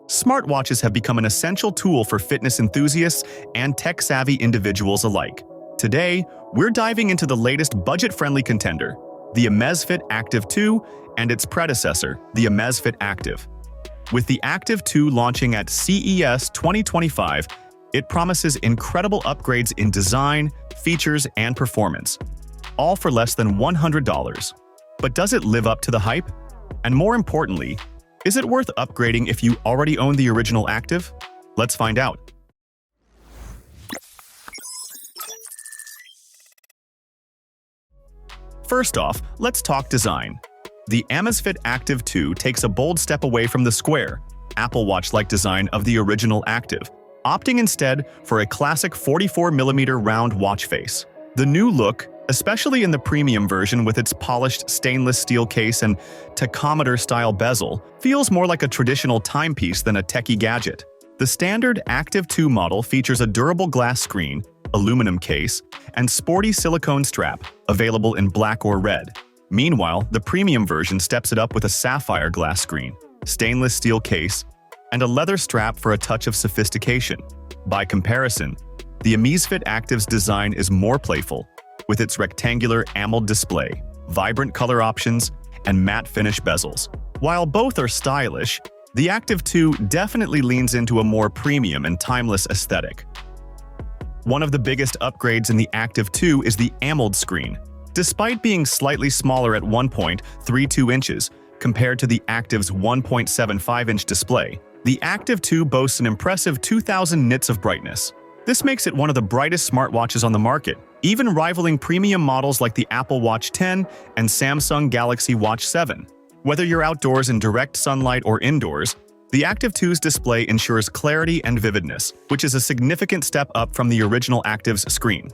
Smartwatches have become an essential tool for fitness enthusiasts and tech-savvy individuals alike. Today, we're diving into the latest budget-friendly contender, the Amazfit Active 2 and its predecessor, the Amazfit Active. With the Active 2 launching at CES 2025, it promises incredible upgrades in design, features, and performance, all for less than $100. But does it live up to the hype? And more importantly, is it worth upgrading if you already own the original Active? Let's find out. First off, let's talk design. The Amazfit Active 2 takes a bold step away from the square, Apple Watch-like design of the original Active, opting instead for a classic 44mm round watch face. The new look, especially in the premium version with its polished stainless steel case and tachometer-style bezel, feels more like a traditional timepiece than a techie gadget. The standard Active 2 model features a durable glass screen, aluminum case, and sporty silicone strap, available in black or red. Meanwhile, the premium version steps it up with a sapphire glass screen, stainless steel case, and a leather strap for a touch of sophistication. By comparison, the Amazfit Active's design is more playful, with its rectangular AMOLED display, vibrant color options, and matte finish bezels. While both are stylish, the Active 2 definitely leans into a more premium and timeless aesthetic. One of the biggest upgrades in the Active 2 is the AMOLED screen. Despite being slightly smaller at 1.32 inches compared to the Active's 1.75-inch display, the Active 2 boasts an impressive 2000 nits of brightness. This makes it one of the brightest smartwatches on the market, even rivaling premium models like the Apple Watch 10 and Samsung Galaxy Watch 7. Whether you're outdoors in direct sunlight or indoors, the Active 2's display ensures clarity and vividness, which is a significant step up from the original Active's screen.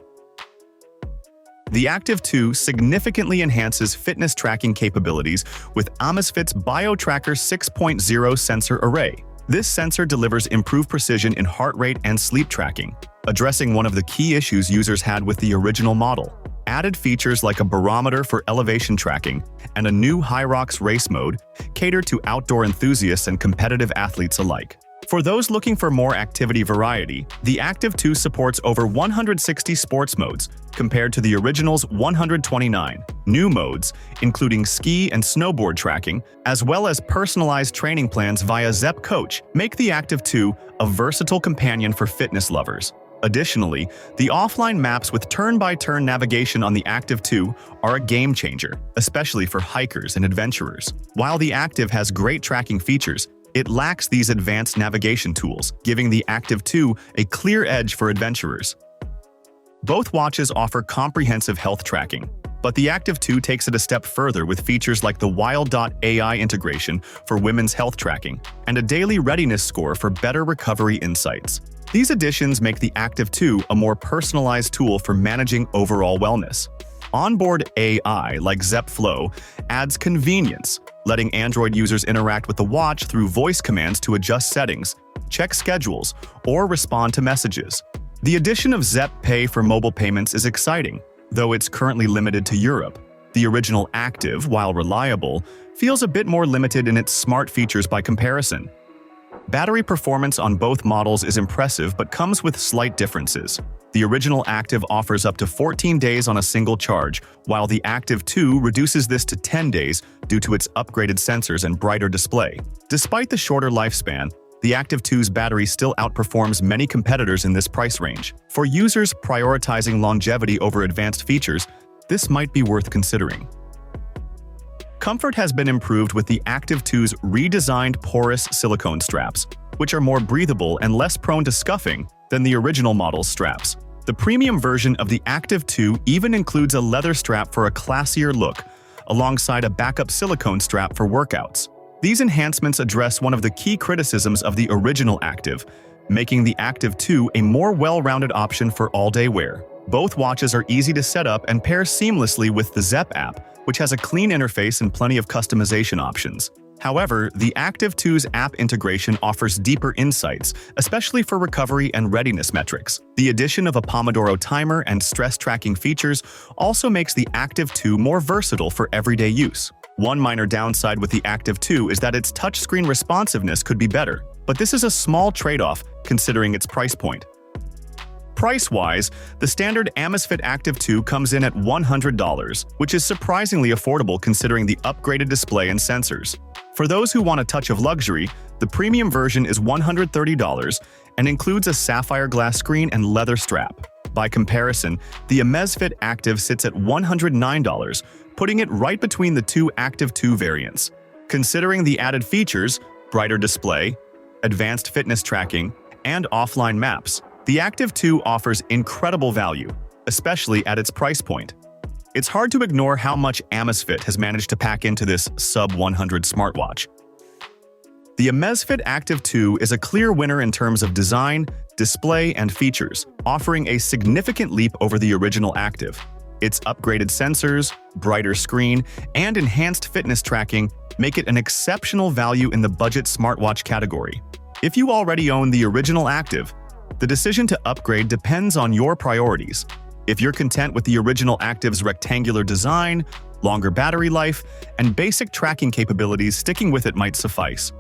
The Active 2 significantly enhances fitness tracking capabilities with Amazfit's BioTracker 6.0 sensor array. This sensor delivers improved precision in heart rate and sleep tracking, addressing one of the key issues users had with the original model. Added features like a barometer for elevation tracking and a new HYROX race mode cater to outdoor enthusiasts and competitive athletes alike. For those looking for more activity variety, the Active 2 supports over 160 sports modes, compared to the original's 129. New modes, including ski and snowboard tracking, as well as personalized training plans via Zepp Coach, make the Active 2 a versatile companion for fitness lovers. Additionally, the offline maps with turn-by-turn navigation on the Active 2 are a game-changer, especially for hikers and adventurers. While the Active has great tracking features, it lacks these advanced navigation tools, giving the Active 2 a clear edge for adventurers. Both watches offer comprehensive health tracking, but the Active 2 takes it a step further with features like the Wild.ai integration for women's health tracking and a daily readiness score for better recovery insights. These additions make the Active 2 a more personalized tool for managing overall wellness. Onboard AI like Zepp Flow adds convenience, letting Android users interact with the watch through voice commands to adjust settings, check schedules, or respond to messages. The addition of Zepp Pay for mobile payments is exciting, though it's currently limited to Europe. The original Active, while reliable, feels a bit more limited in its smart features by comparison. Battery performance on both models is impressive but comes with slight differences. The original Active offers up to 14 days on a single charge, while the Active 2 reduces this to 10 days due to its upgraded sensors and brighter display. Despite the shorter lifespan, the Active 2's battery still outperforms many competitors in this price range. For users prioritizing longevity over advanced features, this might be worth considering. Comfort has been improved with the Active 2's redesigned porous silicone straps, which are more breathable and less prone to scuffing than the original model's straps. The premium version of the Active 2 even includes a leather strap for a classier look, alongside a backup silicone strap for workouts. These enhancements address one of the key criticisms of the original Active, making the Active 2 a more well-rounded option for all-day wear. Both watches are easy to set up and pair seamlessly with the Zepp app, which has a clean interface and plenty of customization options. However, the Active 2's app integration offers deeper insights, especially for recovery and readiness metrics. The addition of a Pomodoro timer and stress tracking features also makes the Active 2 more versatile for everyday use. One minor downside with the Active 2 is that its touchscreen responsiveness could be better. but this is a small trade-off considering its price point. Price-wise, the standard Amazfit Active 2 comes in at $100, which is surprisingly affordable considering the upgraded display and sensors. For those who want a touch of luxury, the premium version is $130 and includes a sapphire glass screen and leather strap. By comparison, the Amazfit Active sits at $109, putting it right between the two Active 2 variants. Considering the added features, brighter display, advanced fitness tracking, and offline maps, the Active 2 offers incredible value, especially at its price point. It's hard to ignore how much Amazfit has managed to pack into this sub-$100 smartwatch. The Amazfit Active 2 is a clear winner in terms of design, display, and features, offering a significant leap over the original Active. Its upgraded sensors, brighter screen, and enhanced fitness tracking make it an exceptional value in the budget smartwatch category. If you already own the original Active, the decision to upgrade depends on your priorities. If you're content with the original Active's rectangular design, longer battery life, and basic tracking capabilities, sticking with it might suffice.